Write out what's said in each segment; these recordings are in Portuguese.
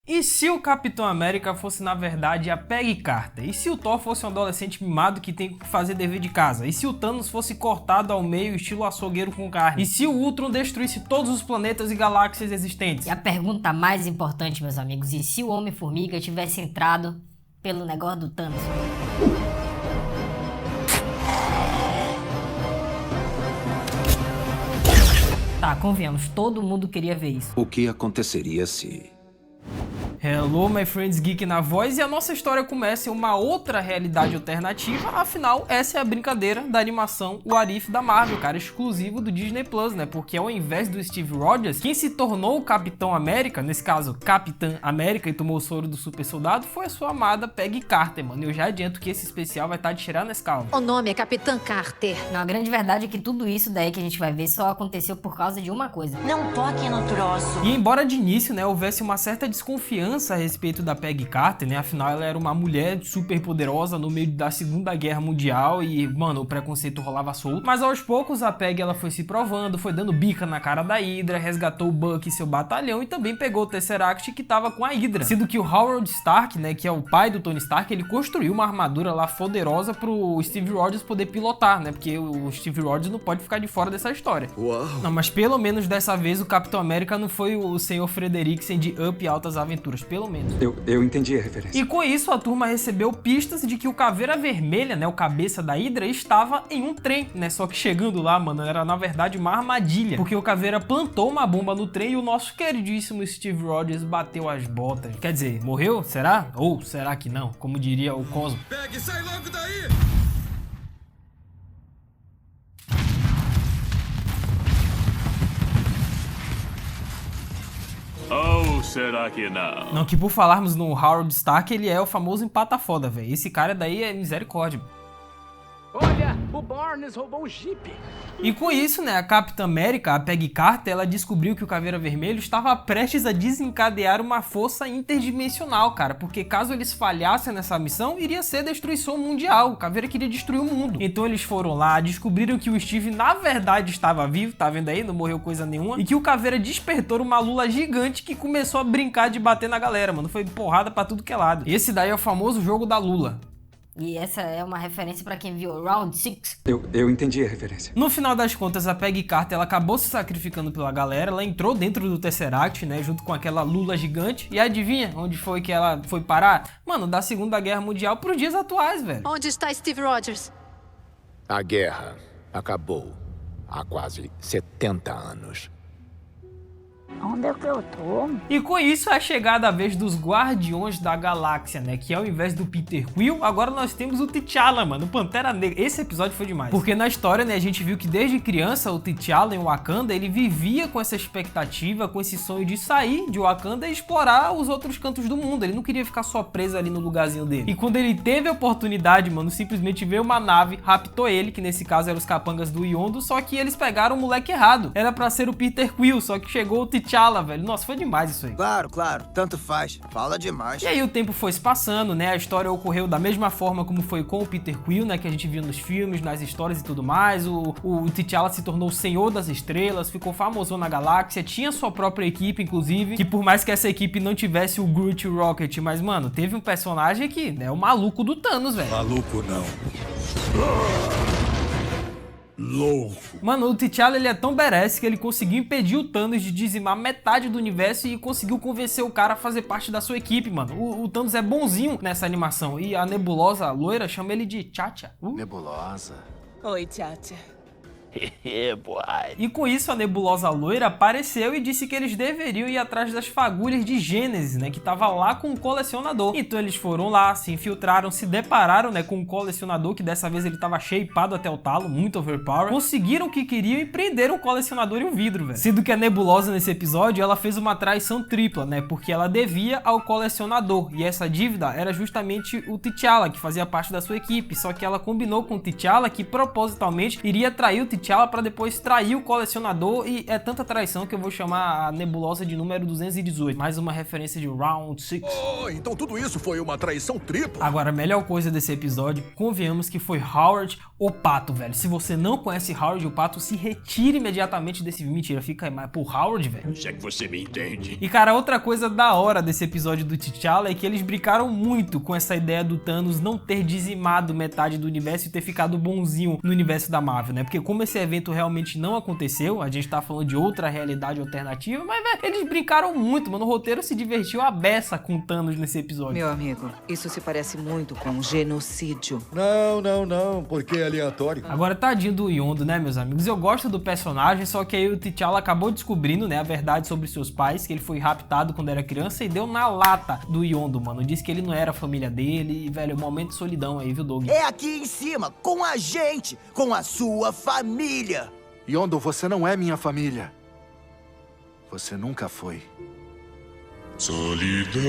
E se o Capitão América fosse na verdade a Peggy Carter? E se o Thor fosse um adolescente mimado que tem que fazer dever de casa? E se o Thanos fosse cortado ao meio estilo açougueiro com carne? E se o Ultron destruísse todos os planetas e galáxias existentes? E a pergunta mais importante, meus amigos, e se o Homem-Formiga tivesse entrado pelo negócio do Thanos? Tá, convenhamos, todo mundo queria ver isso. O que aconteceria se... Hello, my friends geek na voz, e a nossa história começa em uma outra realidade alternativa. Afinal, essa é a brincadeira da animação What If da Marvel, cara, exclusivo do Disney Plus, né? Porque ao invés do Steve Rogers, quem se tornou o Capitão América, nesse caso, Capitã América, e tomou o soro do super soldado, foi a sua amada Peggy Carter, mano. Eu já adianto que esse especial vai estar de tirar nesse calma. O nome é Capitã Carter. Não, a grande verdade é que tudo isso daí que a gente vai ver só aconteceu por causa de uma coisa. Não toque no troço. E embora de início, né, houvesse uma certa desconfiança a respeito da Peggy Carter, né, afinal ela era uma mulher super poderosa no meio da Segunda Guerra Mundial e, mano, o preconceito rolava solto. Mas aos poucos a Peggy ela foi se provando, foi dando bica na cara da Hydra, resgatou o Bucky e seu batalhão e também pegou o Tesseract que tava com a Hydra. Sendo que o Howard Stark, né, que é o pai do Tony Stark, ele construiu uma armadura lá poderosa pro Steve Rogers poder pilotar, né, porque o Steve Rogers não pode ficar de fora dessa história. Uau! Não, mas pelo menos dessa vez o Capitão América não foi o Senhor Frederiksen de Up e Altas Aventuras, pelo menos. Eu entendi a referência. E com isso a turma recebeu pistas de que o Caveira Vermelha, né, o cabeça da Hydra, estava em um trem, né, só que chegando lá, mano, era na verdade uma armadilha, porque o Caveira plantou uma bomba no trem e o nosso queridíssimo Steve Rogers bateu as botas. Quer dizer, morreu? Será? Ou será que não? Como diria o Cosmo. Pegue, sai logo daí! Ou será que não? Não, que por falarmos no Howard Stark, ele é o famoso empata foda, velho. Esse cara daí é misericórdia. Olha, o Barnes roubou o Jeep. E com isso, né, a Capitã América, a Peggy Carter, ela descobriu que o Caveira Vermelho estava prestes a desencadear uma força interdimensional, cara, porque caso eles falhassem nessa missão, iria ser destruição mundial. O Caveira queria destruir o mundo. Então eles foram lá, descobriram que o Steve na verdade estava vivo, tá vendo aí? Não morreu coisa nenhuma. E que o Caveira despertou uma lula gigante que começou a brincar de bater na galera, mano. Foi porrada pra tudo que é lado. Esse daí é o famoso jogo da lula. E essa é uma referência pra quem viu Round 6. Eu entendi a referência. No final das contas, a Peggy Carter ela acabou se sacrificando pela galera, ela entrou dentro do Tesseract, né, junto com aquela lula gigante, e adivinha onde foi que ela foi parar? Mano, da Segunda Guerra Mundial pros dias atuais, velho. Onde está Steve Rogers? A guerra acabou há quase 70 anos. Onde é que eu tô? E com isso é chegada a vez dos Guardiões da Galáxia, né? Que ao invés do Peter Quill, agora nós temos o T'Challa, mano, o Pantera Negra. Esse episódio foi demais. Porque na história, né, a gente viu que desde criança o T'Challa em Wakanda, ele vivia com essa expectativa, com esse sonho de sair de Wakanda e explorar os outros cantos do mundo. Ele não queria ficar só preso ali no lugarzinho dele. E quando ele teve a oportunidade, mano, simplesmente veio uma nave, raptou ele, que nesse caso eram os capangas do Yondo, só que eles pegaram o moleque errado. Era pra ser o Peter Quill, só que chegou o T'Challa, velho. Nossa, foi demais isso aí. Claro, tanto faz. Fala demais. E aí o tempo foi se passando, né? A história ocorreu da mesma forma como foi com o Peter Quill, né? Que a gente viu nos filmes, nas histórias e tudo mais. O T'Challa se tornou o Senhor das Estrelas, ficou famoso na galáxia, tinha sua própria equipe, inclusive, que por mais que essa equipe não tivesse o Groot e o Rocket, mas, mano, teve um personagem que, né, o maluco do Thanos, velho. Maluco não. Louco. Mano, o T'Challa ele é tão badass que ele conseguiu impedir o Thanos de dizimar metade do universo e conseguiu convencer o cara a fazer parte da sua equipe, mano. O Thanos é bonzinho nessa animação e a nebulosa loira chama ele de Tchatcha. Nebulosa. Oi, Tchatcha. E com isso a nebulosa loira apareceu e disse que eles deveriam ir atrás das fagulhas de Gênesis, né, que tava lá com o colecionador. Então eles foram lá, se infiltraram, se depararam, né, com o colecionador, que dessa vez ele tava shapeado até o talo, muito overpower. Conseguiram o que queriam e prenderam o colecionador e o vidro, velho. Sendo que a nebulosa nesse episódio, ela fez uma traição tripla, né, porque ela devia ao colecionador e essa dívida era justamente o T'Challa, que fazia parte da sua equipe, só que ela combinou com o T'Challa que propositalmente iria trair o T'Challa T'Challa pra depois trair o colecionador, e é tanta traição que eu vou chamar a nebulosa de número 218. Mais uma referência de Round 6. Oh, então tudo isso foi uma traição tripla. Agora, a melhor coisa desse episódio, convenhamos que foi Howard o Pato, velho. Se você não conhece Howard o Pato, se retire imediatamente desse vídeo. Mentira, fica aí, mas por Howard, velho. Se é que você me entende. E cara, outra coisa da hora desse episódio do T'Challa é que eles brincaram muito com essa ideia do Thanos não ter dizimado metade do universo e ter ficado bonzinho no universo da Marvel, né? Porque como esse evento realmente não aconteceu, a gente tá falando de outra realidade alternativa, mas, velho, eles brincaram muito, mano. O roteiro se divertiu a beça com o Thanos nesse episódio. Meu amigo, isso se parece muito com um genocídio. Não, porque é aleatório. Agora, tadinho do Yondo, né, meus amigos? Eu gosto do personagem, só que aí o T'Challa acabou descobrindo, né, a verdade sobre seus pais, que ele foi raptado quando era criança e deu na lata do Yondo, mano. Disse que ele não era a família dele e, velho, momento de solidão aí, viu, Doug? É aqui em cima, com a gente, com a sua família. Yondo, você não é minha família. Você nunca foi. Solidão.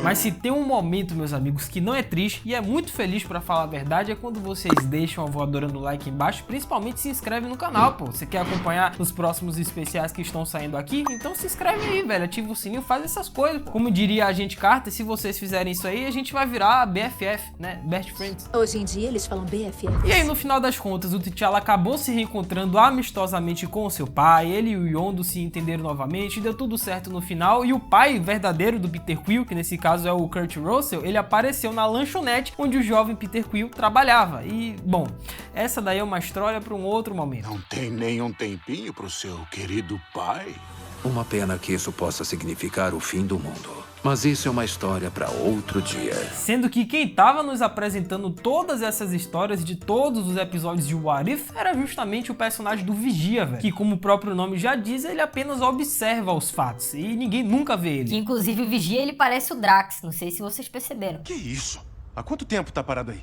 Mas se tem um momento, meus amigos, que não é triste e é muito feliz pra falar a verdade, é quando vocês deixam a voadora no like embaixo, principalmente se inscreve no canal, pô. Você quer acompanhar os próximos especiais que estão saindo aqui? Então se inscreve aí, velho, ativa o sininho, faz essas coisas. Como diria a Agente Carter, se vocês fizerem isso aí, a gente vai virar BFF, né? Best Friends. Hoje em dia eles falam BFF. E aí, no final das contas, o T'Challa acabou se reencontrando amistosamente com o seu pai, ele e o Yondo se entenderam novamente, deu tudo certo no final, e o pai verdadeiro do Peter Quill, que nesse caso é o Kurt Russell, ele apareceu na lanchonete onde o jovem Peter Quill trabalhava. E, bom, essa daí é uma história para um outro momento. Não tem nem um tempinho pro seu querido pai? Uma pena que isso possa significar o fim do mundo. Mas isso é uma história para outro dia. Sendo que quem tava nos apresentando todas essas histórias de todos os episódios de What If era justamente o personagem do Vigia, velho. Que, como o próprio nome já diz, ele apenas observa os fatos e ninguém nunca vê ele. Que, inclusive, o Vigia, ele parece o Drax. Não sei se vocês perceberam. Que isso? Há quanto tempo tá parado aí?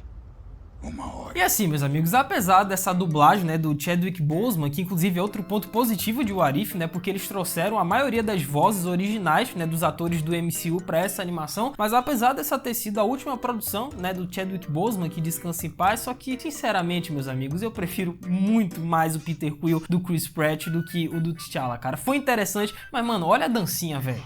Uma hora. E assim, meus amigos, apesar dessa dublagem, né, do Chadwick Boseman, que inclusive é outro ponto positivo de What If, né, porque eles trouxeram a maioria das vozes originais, né, dos atores do MCU para essa animação, mas apesar dessa ter sido a última produção, né, do Chadwick Boseman, que descansa em paz, só que, sinceramente, meus amigos, eu prefiro muito mais o Peter Quill do Chris Pratt do que o do T'Challa, cara. Foi interessante, mas, mano, olha a dancinha, velho.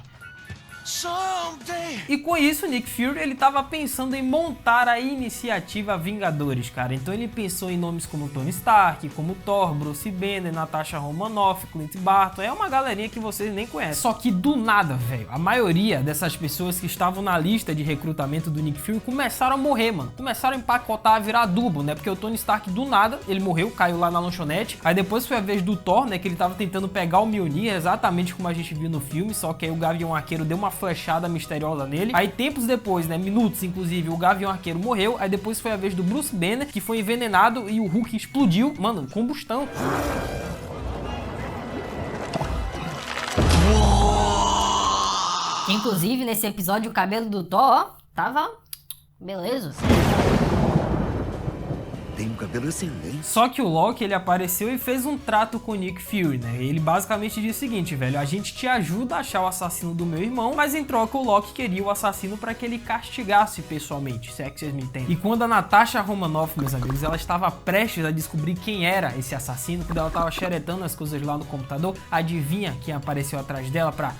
E com isso, Nick Fury, ele tava pensando em montar a iniciativa Vingadores, cara. Então ele pensou em nomes como Tony Stark, como Thor, Bruce Banner, Natasha Romanoff, Clint Barton. É uma galerinha que vocês nem conhecem. Só que do nada, velho, a maioria dessas pessoas que estavam na lista de recrutamento do Nick Fury começaram a morrer, mano. Começaram a empacotar, a virar adubo, né? Porque o Tony Stark, do nada, ele morreu, caiu lá na lanchonete. Aí depois foi a vez do Thor, né? Que ele tava tentando pegar o Mjolnir, exatamente como a gente viu no filme. Só que aí o Gavião Arqueiro deu uma flechada misteriosa nele. Aí tempos depois, né, minutos inclusive, o Gavião Arqueiro morreu. Aí depois foi a vez do Bruce Banner, que foi envenenado e o Hulk explodiu. Mano, combustão. Inclusive, nesse episódio, o cabelo do Thor, ó, tava beleza. Tem um cabelo excelente. Só que o Loki, ele apareceu e fez um trato com o Nick Fury, né? Ele basicamente disse o seguinte, velho, a gente te ajuda a achar o assassino do meu irmão, mas em troca o Loki queria o assassino para que ele castigasse pessoalmente, se é que vocês me entendem. E quando a Natasha Romanoff, meus amigos, ela estava prestes a descobrir quem era esse assassino, quando ela tava xeretando as coisas lá no computador, adivinha quem apareceu atrás dela pra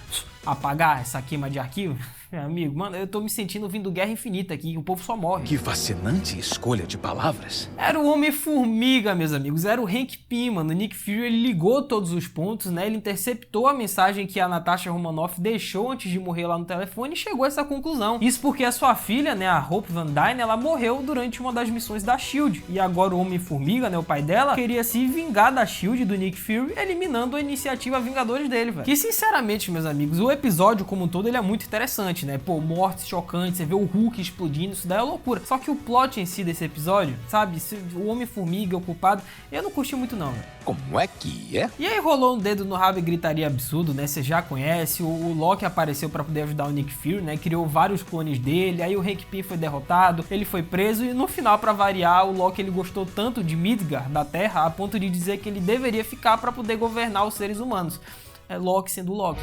apagar essa queima de arquivo? Meu amigo, mano, eu tô me sentindo vindo Guerra Infinita aqui, o povo só morre. Que fascinante escolha de palavras. Era o Homem-Formiga, meus amigos, era o Hank Pym, mano. O Nick Fury, ele ligou todos os pontos, né? Ele interceptou a mensagem que a Natasha Romanoff deixou antes de morrer lá no telefone e chegou a essa conclusão. Isso porque a sua filha, né, a Hope Van Dyne, ela morreu durante uma das missões da SHIELD. E agora o Homem-Formiga, né, o pai dela, queria se vingar da SHIELD, do Nick Fury, eliminando a iniciativa Vingadores dele, velho. Que, sinceramente, meus amigos, o episódio como um todo, ele é muito interessante, né? Pô, mortes chocantes, você vê o Hulk explodindo, isso daí é loucura. Só que o plot em si desse episódio, sabe? O Homem-Formiga, o culpado, eu não curti muito não, velho. Como é que é? E aí rolou um dedo no rabo e gritaria absurdo, né? Você já conhece, o Loki apareceu pra poder ajudar o Nick Fury, né? Criou vários clones dele, aí o Hank Pym foi derrotado, ele foi preso e no final, pra variar, o Loki ele gostou tanto de Midgard, da Terra, a ponto de dizer que ele deveria ficar pra poder governar os seres humanos. É Loki sendo Loki.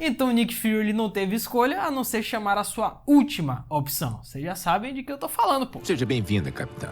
Então o Nick Fury ele não teve escolha a não ser chamar a sua última opção. Vocês já sabem de que eu tô falando, pô. Seja bem-vinda, capitão.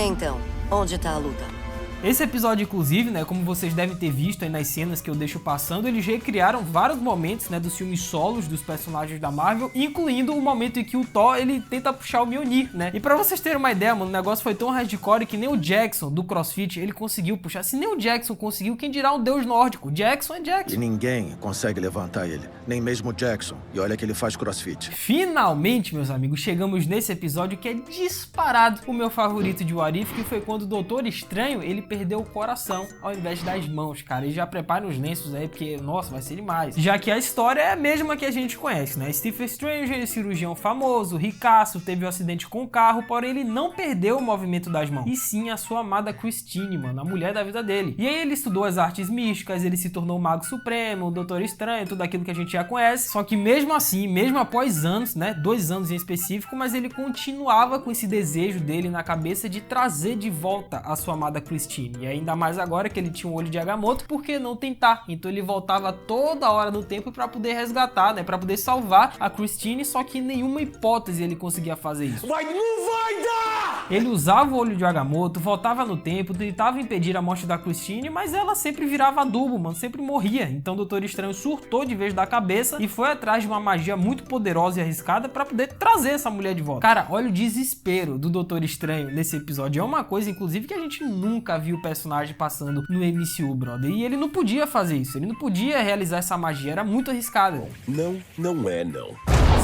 Então, onde tá a luta? Esse episódio, inclusive, né, como vocês devem ter visto aí nas cenas que eu deixo passando, eles recriaram vários momentos, né, dos filmes solos dos personagens da Marvel, incluindo o momento em que o Thor, ele tenta puxar o Mjolnir, né? E pra vocês terem uma ideia, mano, o negócio foi tão hardcore que nem o Jackson, do CrossFit, ele conseguiu puxar. Se nem o Jackson conseguiu, quem dirá um deus nórdico? Jackson é Jackson. E ninguém consegue levantar ele, nem mesmo o Jackson. E olha que ele faz CrossFit. Finalmente, meus amigos, chegamos nesse episódio que é disparado o meu favorito de What If, que foi quando o Doutor Estranho, ele perdeu o coração ao invés das mãos, cara. E já prepara os lenços aí, porque, nossa, vai ser demais. Já que a história é a mesma que a gente conhece, né? Stephen Strange, cirurgião famoso, ricaço, teve um acidente com o carro, porém ele não perdeu o movimento das mãos, e sim a sua amada Christine, mano, a mulher da vida dele. E aí ele estudou as artes místicas, ele se tornou o Mago Supremo, o Doutor Estranho, tudo aquilo que a gente já conhece. Só que mesmo assim, mesmo após anos, né, 2 anos em específico, mas ele continuava com esse desejo dele na cabeça de trazer de volta a sua amada Christine. E ainda mais agora que ele tinha um olho de Agamotto, por que não tentar? Então ele voltava toda hora no tempo para poder resgatar, né, para poder salvar a Christine, só que em nenhuma hipótese ele conseguia fazer isso. Não vai dar! Ele usava o olho de Agamotto, voltava no tempo, tentava impedir a morte da Christine, mas ela sempre virava adubo, mano, sempre morria. Então o Doutor Estranho surtou de vez da cabeça e foi atrás de uma magia muito poderosa e arriscada para poder trazer essa mulher de volta. Cara, olha o desespero do Doutor Estranho nesse episódio. É uma coisa, inclusive, que a gente nunca viu o personagem passando no MCU, brother. E ele não podia fazer isso, ele não podia realizar essa magia, era muito arriscado. Não é não.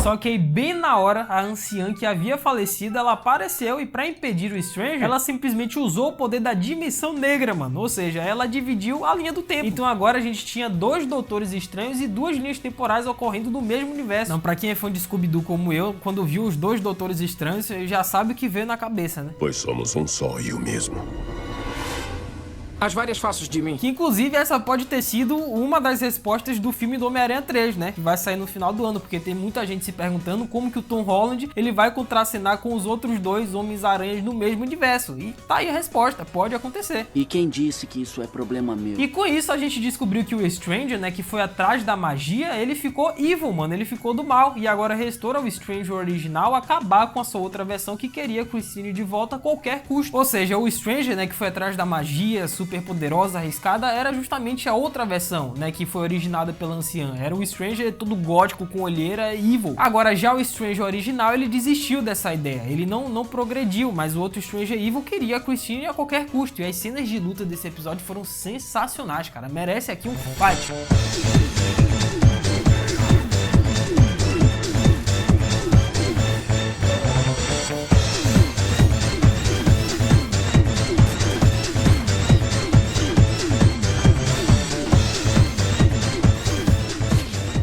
Só que aí, bem na hora, a anciã que havia falecido, ela apareceu e pra impedir o Stranger, ela simplesmente usou o poder da dimensão negra, mano. Ou seja, ela dividiu a linha do tempo. Então agora a gente tinha 2 Doutores Estranhos e 2 linhas temporais ocorrendo no mesmo universo. Não, pra quem é fã de Scooby-Doo como eu, quando viu os 2 Doutores Estranhos, já sabe o que veio na cabeça, né? Pois somos um só e o mesmo. As várias faces de mim. Que inclusive essa pode ter sido uma das respostas do filme do Homem-Aranha 3, né? Que vai sair no final do ano, porque tem muita gente se perguntando como que o Tom Holland ele vai contracenar com os outros 2 Homens-Aranhas no mesmo universo. E tá aí a resposta, pode acontecer. E quem disse que isso é problema meu? E com isso a gente descobriu que o Stranger, né, que foi atrás da magia, ele ficou evil, mano, ele ficou do mal. E agora restou ao Stranger original acabar com a sua outra versão que queria a Christine de volta a qualquer custo. Ou seja, o Stranger, né, que foi atrás da magia, super poderosa, arriscada, era justamente a outra versão, né, que foi originada pela anciã. Era o Stranger todo gótico, com olheira, evil. Agora já o Stranger original, ele desistiu dessa ideia, ele não progrediu, mas o outro Stranger evil queria a Christine a qualquer custo. E as cenas de luta desse episódio foram sensacionais, cara, merece aqui um fight.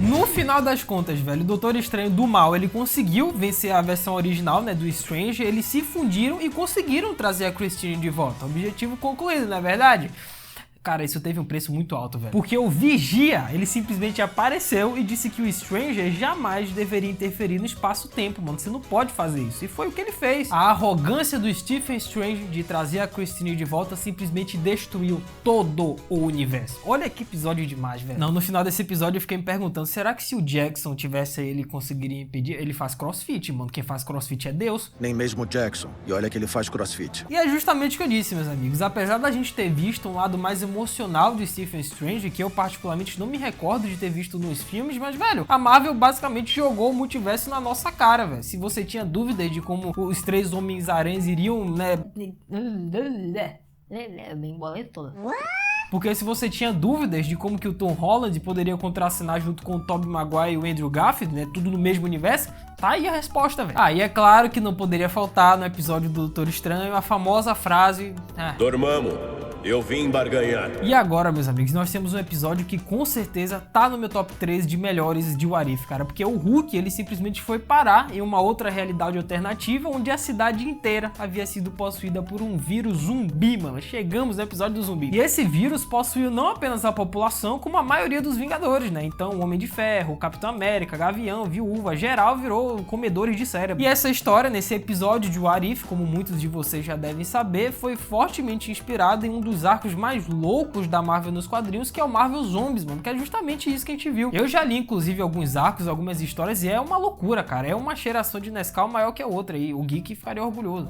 No final das contas, velho, o Doutor Estranho do mal, ele conseguiu vencer a versão original, né, do Strange, eles se fundiram e conseguiram trazer a Christine de volta. Objetivo concluído, não é verdade? Cara, isso teve um preço muito alto, velho. Porque o Vigia, ele simplesmente apareceu e disse que o Stranger jamais deveria interferir no espaço-tempo, mano. Você não pode fazer isso. E foi o que ele fez. A arrogância do Stephen Strange de trazer a Christine de volta simplesmente destruiu todo o universo. Olha que episódio demais, velho. Não, no final desse episódio eu fiquei me perguntando, será que se o Jackson tivesse aí, ele conseguiria impedir? Ele faz crossfit, mano. Quem faz crossfit é Deus. Nem mesmo o Jackson. E olha que ele faz crossfit. E é justamente o que eu disse, meus amigos. Apesar da gente ter visto um lado mais emocional de Stephen Strange, que eu particularmente não me recordo de ter visto nos filmes, mas, velho, a Marvel basicamente jogou o multiverso na nossa cara, velho. Se você tinha dúvidas de como os 3 Homens-Aranhas iriam, né... Bem boleto. Porque se você tinha dúvidas de como que o Tom Holland poderia contracenar junto com o Tobey Maguire e o Andrew Garfield, né, tudo no mesmo universo, tá aí a resposta, velho. Ah, e é claro que não poderia faltar no episódio do Doutor Estranho a famosa frase... Dormamos, eu vim barganhar. E agora, meus amigos, nós temos um episódio que com certeza tá no meu top 3 de melhores de What If, cara. Porque o Hulk, ele simplesmente foi parar em uma outra realidade alternativa, onde a cidade inteira havia sido possuída por um vírus zumbi, mano. Chegamos no episódio do zumbi. E esse vírus possuiu não apenas a população, como a maioria dos Vingadores, né? Então, o Homem de Ferro, o Capitão América, Gavião, Viúva, geral virou comedores de cérebro. E essa história, nesse episódio de What If, como muitos de vocês já devem saber, foi fortemente inspirada em um dos arcos mais loucos da Marvel nos quadrinhos, que é o Marvel Zombies, mano, que é justamente isso que a gente viu. Eu já li, inclusive, alguns arcos, algumas histórias, e é uma loucura, cara. É uma cheiração de Nescau maior que a outra, e o Geek ficaria orgulhoso.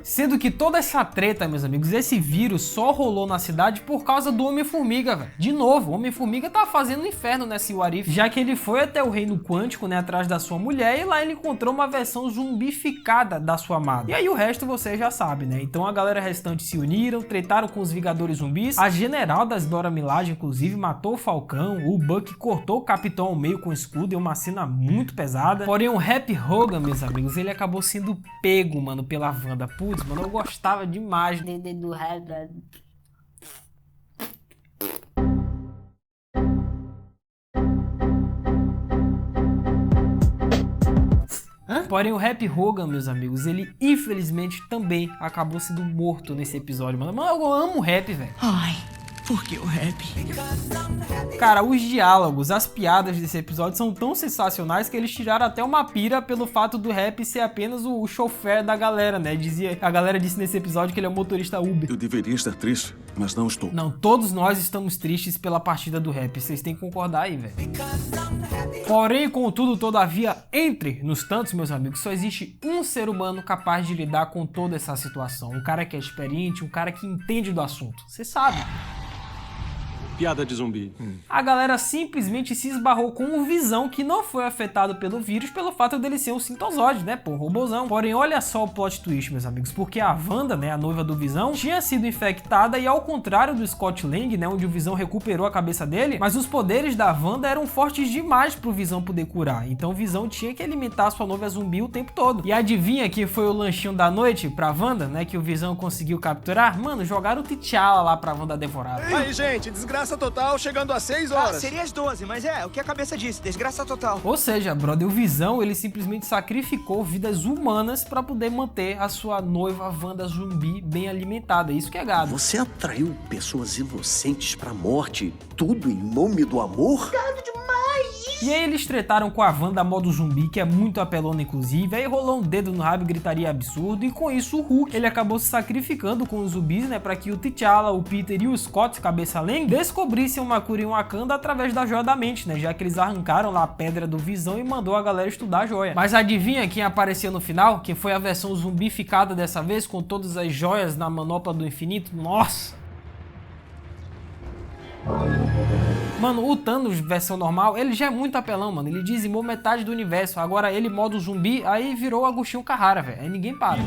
Sendo que toda essa treta, meus amigos, esse vírus só rolou na cidade por causa do Homem-Formiga, velho. De novo, o Homem-Formiga tá fazendo um inferno nesse What If, já que ele foi até o Reino Quântico, né, atrás da sua mulher, e lá ele encontrou uma versão zumbificada da sua amada. E aí o resto você já sabe, né? Então a galera restante se uniram, tretaram com os Vingadores Zumbis, a general das Dora Milaje, inclusive, matou o Falcão, o Buck cortou o Capitão ao meio com o escudo, é uma cena muito pesada. Porém, o Happy Hogan, meus amigos, ele acabou sendo pego, mano, pela Wanda. Putz, mano, eu gostava demais do Happy. Porém, o Happy Hogan, meus amigos, ele infelizmente também acabou sendo morto nesse episódio, mano. Mano, eu amo o Happy, velho. Ai, por que o Happy? Cara, os diálogos, as piadas desse episódio são tão sensacionais que eles tiraram até uma pira pelo fato do Happy ser apenas o chofer da galera, né? A galera disse nesse episódio que ele é um motorista Uber. Eu deveria estar triste, mas não estou. Não, todos nós estamos tristes pela partida do Happy. Vocês têm que concordar aí, velho. Porém, contudo, todavia, entre nos tantos, meus amigos, só existe um ser humano capaz de lidar com toda essa situação. Um cara que é experiente, um cara que entende do assunto. Você sabe. Piada de zumbi. A galera simplesmente se esbarrou com o Visão, que não foi afetado pelo vírus pelo fato dele ser um Sintozode, né, pô, robôzão. Porém, olha só o plot twist, meus amigos, porque a Wanda, né, a noiva do Visão, tinha sido infectada e ao contrário do Scott Lang, né, onde o Visão recuperou a cabeça dele, mas os poderes da Wanda eram fortes demais pro Visão poder curar. Então o Visão tinha que alimentar sua noiva zumbi o tempo todo. E adivinha que foi o lanchinho da noite pra Wanda, né, que o Visão conseguiu capturar? Mano, jogaram o T'Challa lá pra Wanda devorar. Aí, gente, desgraça total, chegando às 6 horas. Seria às 12, mas é o que a cabeça disse, desgraça total. Ou seja, brother, o Visão, ele simplesmente sacrificou vidas humanas pra poder manter a sua noiva Wanda zumbi bem alimentada. Isso que é gado. Você atraiu pessoas inocentes pra morte, tudo em nome do amor? Gado demais! E aí eles tretaram com a Wanda modo zumbi, que é muito apelona inclusive, aí rolou um dedo no rabo e gritaria absurdo, e com isso o Hulk, ele acabou se sacrificando com os zumbis, né, pra que o T'Challa, o Peter e o Scott, cabeça Lang, descobrissem uma cura em Wakanda através da Joia da Mente, né, já que eles arrancaram lá a pedra do Visão e mandou a galera estudar a joia. Mas adivinha quem apareceu no final? Quem foi a versão zumbificada dessa vez, com todas as joias na manopla do infinito? Nossa! Mano, o Thanos versão normal, ele já é muito apelão, mano. Ele dizimou metade do universo. Agora ele, modo zumbi, aí virou Agostinho Carrara, velho. Aí ninguém para.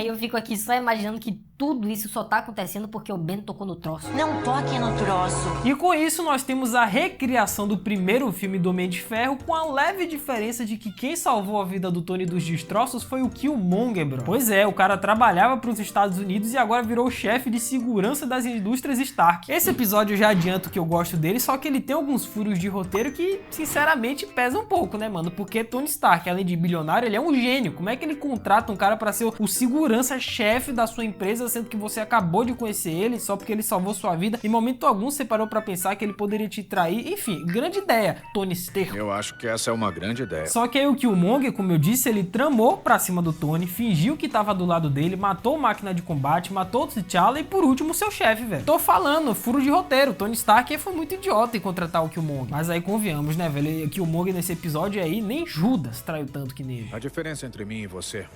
Eu fico aqui só imaginando que tudo isso só tá acontecendo porque o Ben tocou no troço. Não toque no troço. E com isso nós temos a recriação do primeiro filme do Homem de Ferro, com a leve diferença de que quem salvou a vida do Tony dos destroços foi o Killmonger, bro. Pois é, o cara trabalhava para os Estados Unidos e agora virou o chefe de segurança das indústrias Stark. Esse episódio eu já adianto que eu gosto dele, só que ele tem alguns furos de roteiro que, sinceramente, pesam um pouco, né, mano? Porque Tony Stark, além de bilionário, ele é um gênio. Como é que ele contrata um cara para ser o segurança-chefe da sua empresa, sendo que você acabou de conhecer ele só porque ele salvou sua vida? Em momento algum você parou pra pensar que ele poderia te trair? Enfim, grande ideia, Tony Stark. Eu acho que essa é uma grande ideia. Só que aí o Killmonger, como eu disse, ele tramou pra cima do Tony, fingiu que tava do lado dele, matou máquina de combate, matou o T'Challa e por último o seu chefe, velho. Tô falando, furo de roteiro. Tony Stark foi muito idiota em contratar o Killmonger. Mas aí convenhamos, né, velho? O Killmonger nesse episódio aí, nem Judas traiu tanto que nele. A diferença entre mim e você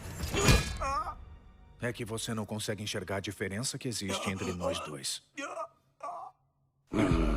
é que você não consegue enxergar a diferença que existe entre nós dois.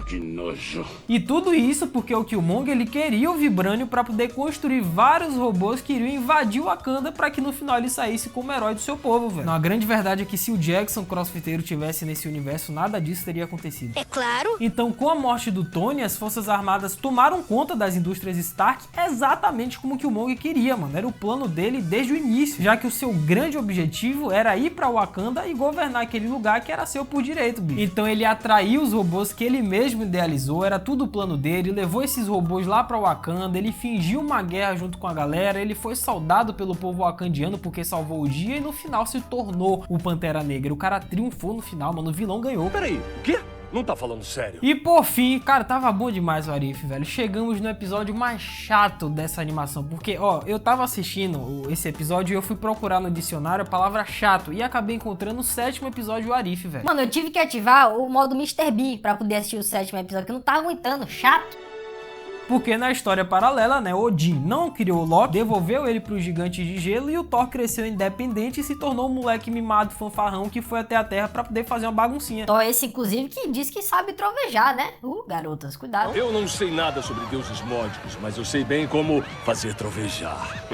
Que nojo. E tudo isso porque o Killmonger, ele queria o Vibranium para poder construir vários robôs que iriam invadir o Wakanda para que no final ele saísse como herói do seu povo, velho. Não, a grande verdade é que se o Jackson crossfiteiro tivesse nesse universo, nada disso teria acontecido. É claro. Então, com a morte do Tony, as Forças Armadas tomaram conta das indústrias Stark exatamente como o Killmonger queria, mano. Era o plano dele desde o início, já que o seu grande objetivo era ir para Wakanda e governar aquele lugar que era seu por direito, bicho. Então ele atraiu os robôs que ele mesmo idealizou, era tudo o plano dele, levou esses robôs lá pra Wakanda, ele fingiu uma guerra junto com a galera, ele foi saudado pelo povo wakandiano porque salvou o dia e no final se tornou o Pantera Negra. O cara triunfou no final, mano, o vilão ganhou. Peraí, o quê? Não tá falando sério? E por fim, cara, tava bom demais o What If, velho. Chegamos no episódio mais chato dessa animação, porque, ó, eu tava assistindo esse episódio e eu fui procurar no dicionário a palavra chato e acabei encontrando o 7º episódio do What If, velho. Mano, eu tive que ativar o modo Mr. Bean pra poder assistir o 7º episódio, que eu não tava aguentando, chato. Porque na história paralela, né, Odin não criou o Loki, devolveu ele pros gigantes de gelo e o Thor cresceu independente e se tornou um moleque mimado, fanfarrão, que foi até a Terra pra poder fazer uma baguncinha. Thor esse, inclusive, que diz que sabe trovejar, né? Garotas, cuidado. Eu não sei nada sobre deuses nórdicos, mas eu sei bem como fazer trovejar.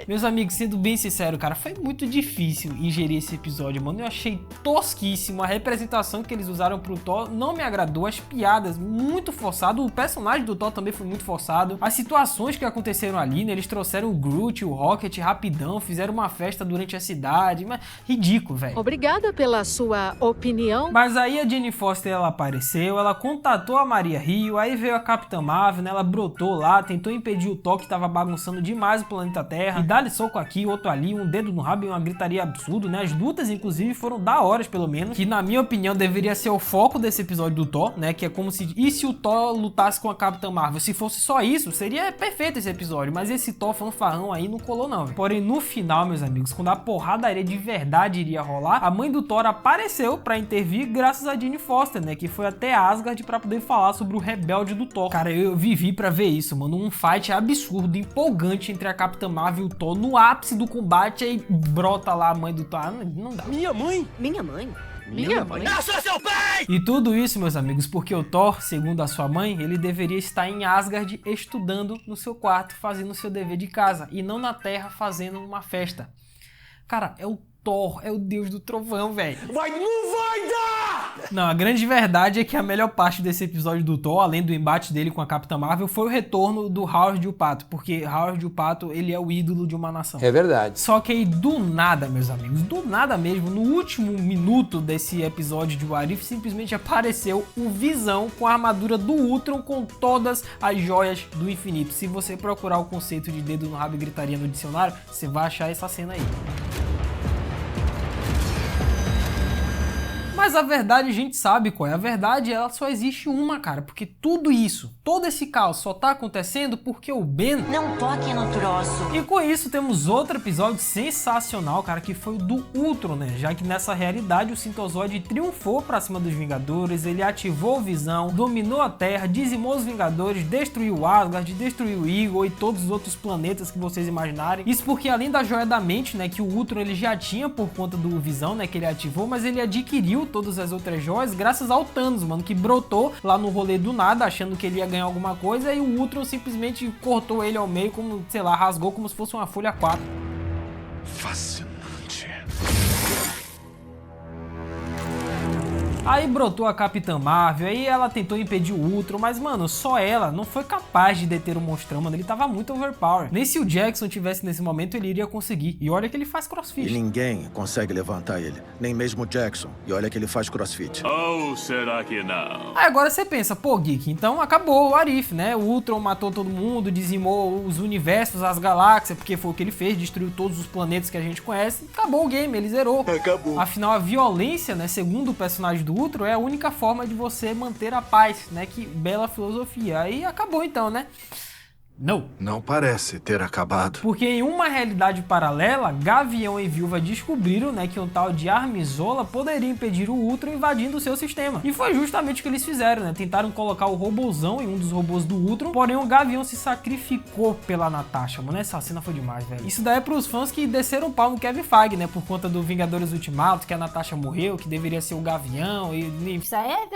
Meus amigos, sendo bem sincero, cara, foi muito difícil ingerir esse episódio, mano. Eu achei tosquíssimo. A representação que eles usaram pro Thor não me agradou. As piadas, muito forçado. O personagem do Thor também foi muito forçado. As situações que aconteceram ali, né? Eles trouxeram o Groot, o Rocket rapidão, fizeram uma festa durante a cidade. Mas ridículo, velho. Obrigada pela sua opinião. Mas aí a Jane Foster, ela apareceu, ela contatou a Maria Hill, aí veio a Capitã Marvel, né? Ela brotou lá, tentou impedir o Thor, que tava bagunçando demais o planeta Terra, e dá-lhe soco aqui, outro ali, um dedo no rabo e uma gritaria absurda, né? As lutas, inclusive, foram da horas, pelo menos, que na minha opinião deveria ser o foco desse episódio do Thor, né? Que é como se... E se o Thor lutasse com a Capitã Marvel? Se fosse só isso, seria perfeito esse episódio, mas esse Thor fanfarrão aí não colou não, véio. Porém, no final, meus amigos, quando a porradaria de verdade iria rolar, a mãe do Thor apareceu pra intervir graças a Jane Foster, né? Que foi até Asgard pra poder falar sobre o rebelde do Thor. Cara, eu vivi pra ver isso, mano. Um fight absurdo, empolgante entre a Capitã Marvel e o Thor no ápice do combate, aí brota lá a mãe do Thor. Não dá. Minha mãe? Minha mãe? Minha mãe? Eu sou seu pai! E tudo isso, meus amigos, porque o Thor, segundo a sua mãe, ele deveria estar em Asgard estudando no seu quarto, fazendo o seu dever de casa, e não na Terra fazendo uma festa. Cara, é o Thor, é o deus do trovão, velho. Não vai dar! Não, a grande verdade é que a melhor parte desse episódio do Thor, além do embate dele com a Capitã Marvel, foi o retorno do Howard o Pato, porque Howard o Pato, ele é o ídolo de uma nação. É verdade. Só que aí, do nada, meus amigos, do nada mesmo, no último minuto desse episódio de What If, simplesmente apareceu o Visão com a armadura do Ultron com todas as joias do infinito. Se você procurar o conceito de dedo no rabo e gritaria no dicionário, você vai achar essa cena aí. Mas a verdade a gente sabe qual é. A verdade, ela só existe uma, cara. Porque tudo isso, todo esse caos só tá acontecendo porque o Ben... Não toque no troço. E com isso temos outro episódio sensacional, cara, que foi o do Ultron, né? Já que nessa realidade o Sintozoide triunfou pra cima dos Vingadores, ele ativou o Visão, dominou a Terra, dizimou os Vingadores, destruiu Asgard, destruiu o Eagle e todos os outros planetas que vocês imaginarem. Isso porque além da Joia da Mente, né, que o Ultron ele já tinha por conta do Visão, né, que ele ativou, mas ele adquiriu todas as outras joias graças ao Thanos, mano, que brotou lá no rolê do nada, achando que ele ia ganhar alguma coisa, e o Ultron simplesmente cortou ele ao meio, como, sei lá, rasgou como se fosse uma folha 4. Fascinante. Aí brotou a Capitã Marvel, aí ela tentou impedir o Ultron, mas, mano, só ela não foi capaz de deter o monstrão, mano, ele tava muito overpower. Nem se o Jackson tivesse nesse momento, ele iria conseguir. E olha que ele faz crossfit. E ninguém consegue levantar ele, nem mesmo o Jackson. E olha que ele faz crossfit. Ou será que não? Aí agora você pensa, pô, Geek, então acabou o What If, né? O Ultron matou todo mundo, dizimou os universos, as galáxias, porque foi o que ele fez, destruiu todos os planetas que a gente conhece. Acabou o game, ele zerou. Acabou. Afinal, a violência, né, segundo o personagem do Ultron, é a única forma de você manter a paz, né? Que bela filosofia. Aí acabou então, né? Não. Não parece ter acabado. Porque em uma realidade paralela, Gavião e Viúva descobriram, né, que um tal de Armizola poderia impedir o Ultron invadindo o seu sistema. E foi justamente o que eles fizeram, né? Tentaram colocar o robôzão em um dos robôs do Ultron, porém o Gavião se sacrificou pela Natasha, mano. Essa cena foi demais, velho. Isso daí é pros fãs que desceram o pau no Kevin Feige, né? Por conta do Vingadores Ultimato, que a Natasha morreu, que deveria ser o Gavião e... Isso aí é...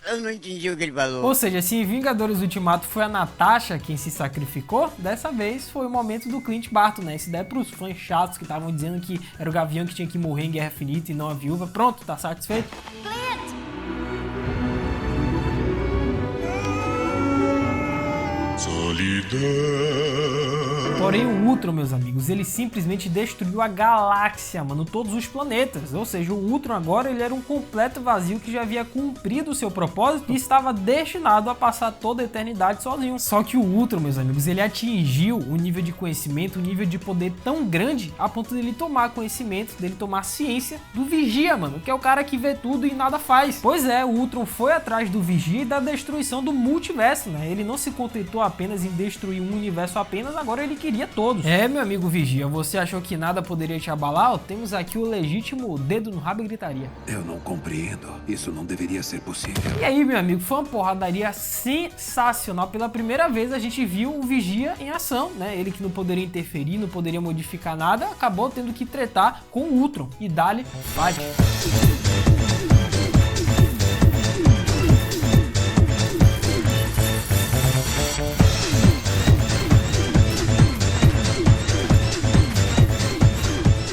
Eu não entendi o que ele falou. Ou seja, se em Vingadores Ultimato foi a Natasha quem se sacrificou, dessa vez foi o momento do Clint Barton, né? Isso daí é pros fãs chatos que estavam dizendo que era o Gavião que tinha que morrer em Guerra Infinita e não a Viúva. Pronto, tá satisfeito? Porém o Ultron, meus amigos, ele simplesmente destruiu a galáxia, mano, todos os planetas. Ou seja, o Ultron agora ele era um completo vazio que já havia cumprido o seu propósito e estava destinado a passar toda a eternidade sozinho. Só que o Ultron, meus amigos, ele atingiu um nível de conhecimento, um nível de poder tão grande a ponto dele tomar conhecimento, dele tomar ciência do Vigia, mano, que é o cara que vê tudo e nada faz. Pois é, o Ultron foi atrás do Vigia e da destruição do multiverso, né? Ele não se contentou apenas em destruir um universo apenas, agora ele queria destruiria todos. É, meu amigo Vigia, você achou que nada poderia te abalar? Temos aqui o legítimo dedo no rabo e gritaria. Eu não compreendo. Isso não deveria ser possível. E aí, meu amigo, foi uma porradaria sensacional. Pela primeira vez a gente viu o Vigia em ação, né? Ele que não poderia interferir, não poderia modificar nada, acabou tendo que tretar com o Ultron. E dali, vai.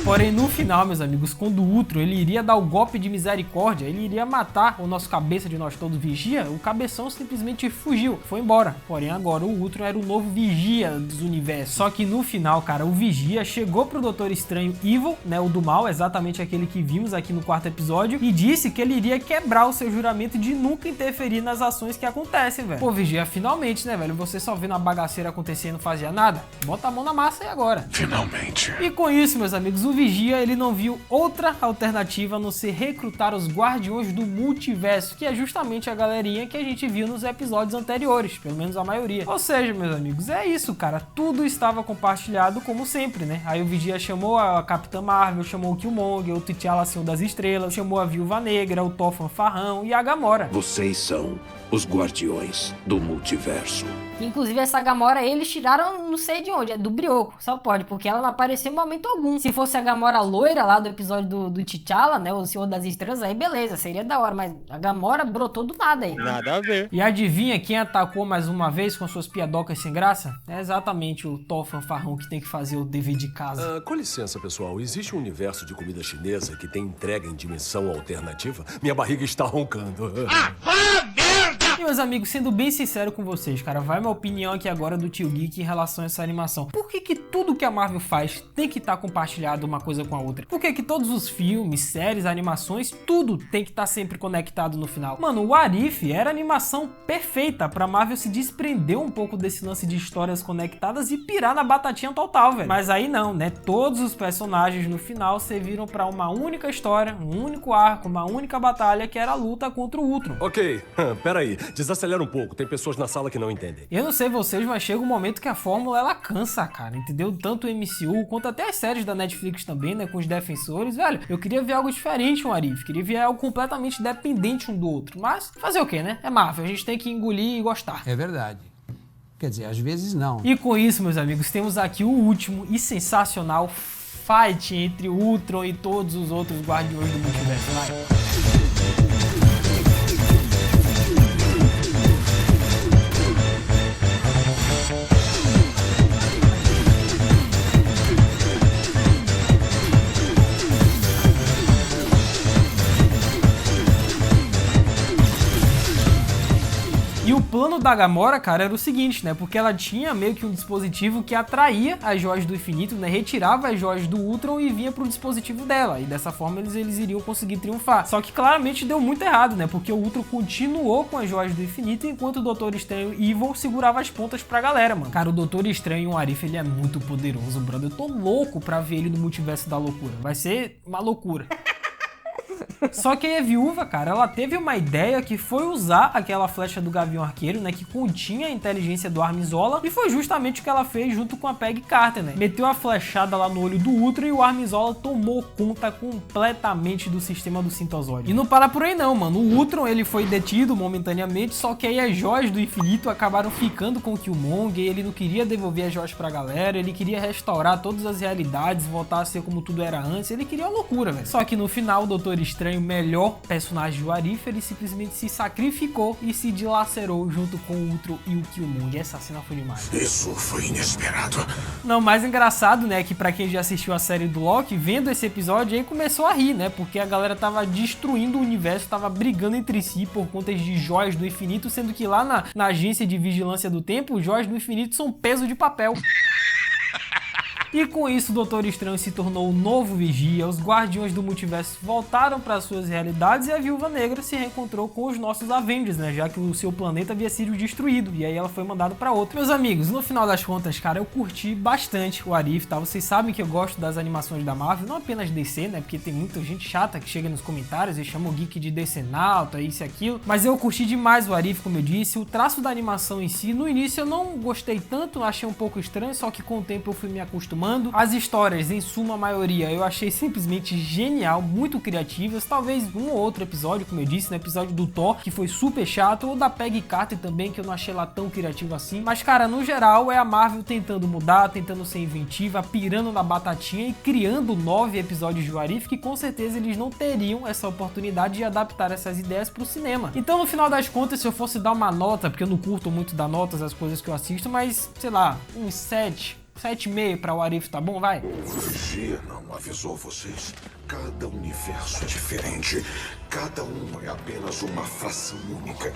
Porém, no final, meus amigos, quando o Ultron ele iria dar o golpe de misericórdia, ele iria matar o nosso cabeça de nós todos Vigia, o Cabeção simplesmente fugiu, foi embora. Porém, agora o Ultron era o novo Vigia dos universos. Só que no final, cara, o Vigia chegou pro Doutor Estranho Evil, né, o do mal, exatamente aquele que vimos aqui no 4º episódio, e disse que ele iria quebrar o seu juramento de nunca interferir nas ações que acontecem, velho. Pô, Vigia, finalmente, né, velho? Você só vendo a bagaceira acontecer e não fazia nada? Bota a mão na massa aí agora. Finalmente. E com isso, meus amigos, o Vigia, ele não viu outra alternativa a não ser recrutar os Guardiões do Multiverso, que é justamente a galerinha que a gente viu nos episódios anteriores, pelo menos a maioria. Ou seja, meus amigos, é isso, cara, tudo estava compartilhado como sempre, né? Aí o Vigia chamou a Capitã Marvel, chamou o Killmonger, o T'Challa, Senhor das Estrelas, chamou a Viúva Negra, o Thor Fanfarrão e a Gamora. Vocês são os Guardiões do Multiverso. Inclusive essa Gamora eles tiraram não sei de onde, é do Brioco, só pode, porque ela não apareceu em momento algum. Se fosse a Gamora loira lá do episódio do T'Challa, né, o Senhor das Estrelas, aí beleza, seria da hora, mas a Gamora brotou do nada aí. Nada a ver. E adivinha quem atacou mais uma vez com suas piadocas sem graça? É exatamente o Thor Fanfarrão que tem que fazer o dever de casa. Com licença, pessoal, existe um universo de comida chinesa que tem entrega em dimensão alternativa? Minha barriga está roncando. E meus amigos, sendo bem sincero com vocês, cara, vai minha opinião aqui agora do Tio Geek em relação a essa animação. Por que tudo que a Marvel faz tem que estar compartilhado uma coisa com a outra? Por que todos os filmes, séries, animações, tudo tem que estar sempre conectado no final? Mano, o What If era a animação perfeita pra Marvel se desprender um pouco desse lance de histórias conectadas e pirar na batatinha total, velho. Mas aí não, né? Todos os personagens no final serviram pra uma única história, um único arco, uma única batalha, que era a luta contra o Ultron. Ok, peraí. Desacelera um pouco, tem pessoas na sala que não entendem. Eu não sei vocês, mas chega um momento que a fórmula ela cansa, cara, entendeu? Tanto o MCU quanto até as séries da Netflix também, né, com os defensores, velho. Eu queria ver algo diferente, um Arif, queria ver algo completamente dependente um do outro. Mas fazer o quê, né? É Marvel, a gente tem que engolir e gostar. É verdade. Quer dizer, às vezes não. E com isso, meus amigos, temos aqui o último e sensacional fight entre o Ultron e todos os outros Guardiões do Multiverso. Vai. E o plano da Gamora, cara, era o seguinte, né? Porque ela tinha meio que um dispositivo que atraía as joias do infinito, né? Retirava as joias do Ultron e vinha pro dispositivo dela. E dessa forma eles iriam conseguir triunfar. Só que claramente deu muito errado, né? Porque o Ultron continuou com as joias do infinito enquanto o Doutor Estranho Evil segurava as pontas pra galera, mano. Cara, o Doutor Estranho, o Arif, ele é muito poderoso, brother. Eu tô louco pra ver ele no multiverso da loucura. Vai ser uma loucura. Só que aí a viúva, cara, ela teve uma ideia que foi usar aquela flecha do Gavião Arqueiro, né, que continha a inteligência do Armizola, e foi justamente o que ela fez junto com a Peggy Carter, né? Meteu a flechada lá no olho do Ultron e o Armizola tomou conta completamente do sistema do Sintosóide. E não para por aí não, mano. O Ultron, ele foi detido momentaneamente, só que aí as joias do infinito acabaram ficando com o Killmonger, ele não queria devolver as joias pra galera, ele queria restaurar todas as realidades, voltar a ser como tudo era antes, ele queria uma loucura, velho. Só que no final, o Doutor Estranho, o melhor personagem do Arif, ele simplesmente se sacrificou e se dilacerou junto com o Ultron e o Killmonger. Essa cena foi demais. Isso foi inesperado. Não, mais engraçado, né, que pra quem já assistiu a série do Loki, vendo esse episódio aí começou a rir, né, porque a galera tava destruindo o universo, tava brigando entre si por conta de joias do infinito, sendo que lá na agência de vigilância do tempo, os joias do infinito são peso de papel. E com isso, o Doutor Estranho se tornou o novo Vigia, os Guardiões do Multiverso voltaram para suas realidades e a Viúva Negra se reencontrou com os nossos Avengers, né? Já que o seu planeta havia sido destruído e aí ela foi mandada para outro. Meus amigos, no final das contas, cara, eu curti bastante o What If, tá? Vocês sabem que eu gosto das animações da Marvel, não apenas DC, né? Porque tem muita gente chata que chega nos comentários e chama o geek de decenalta, isso e aquilo. Mas eu curti demais o What If, como eu disse. O traço da animação em si, no início eu não gostei tanto, achei um pouco estranho, só que com o tempo eu fui me acostumando. As histórias, em suma maioria, eu achei simplesmente genial, muito criativas. Talvez um ou outro episódio, como eu disse, no episódio do Thor, que foi super chato, ou da Peggy Carter também, que eu não achei lá tão criativo assim. Mas, cara, no geral, é a Marvel tentando mudar, tentando ser inventiva, pirando na batatinha e criando 9 episódios de What If, que com certeza eles não teriam essa oportunidade de adaptar essas ideias pro cinema. Então, no final das contas, se eu fosse dar uma nota, porque eu não curto muito dar notas às coisas que eu assisto, mas, sei lá, uns 7,5 pra What If, tá bom? Vai. O Vigia não avisou vocês. Cada universo é diferente. Cada um é apenas uma fração única.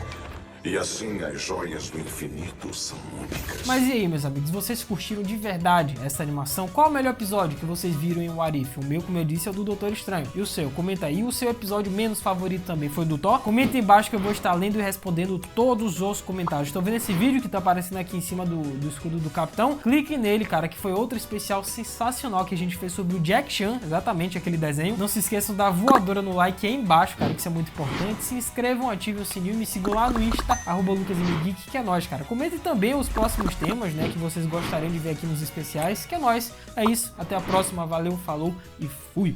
E assim as joias do infinito são únicas. Mas e aí, meus amigos, vocês curtiram de verdade essa animação? Qual o melhor episódio que vocês viram em What If? O meu, como eu disse, é o do Doutor Estranho. E o seu? Comenta aí. E o seu episódio menos favorito também foi do Thor? Comenta aí embaixo que eu vou estar lendo e respondendo todos os comentários. Estão vendo esse vídeo que tá aparecendo aqui em cima do escudo do Capitão? Clique nele, cara, que foi outro especial sensacional que a gente fez sobre o Jack Chan, exatamente aquele desenho. Não se esqueçam da voadora no like aí embaixo, cara, que isso é muito importante. Se inscrevam, ativem o sininho e me sigam lá no Insta, @LucasMGeek, que é nóis, cara. Comentem também os próximos temas, né, que vocês gostariam de ver aqui nos especiais, que é nóis. É isso, até a próxima, valeu, falou e fui!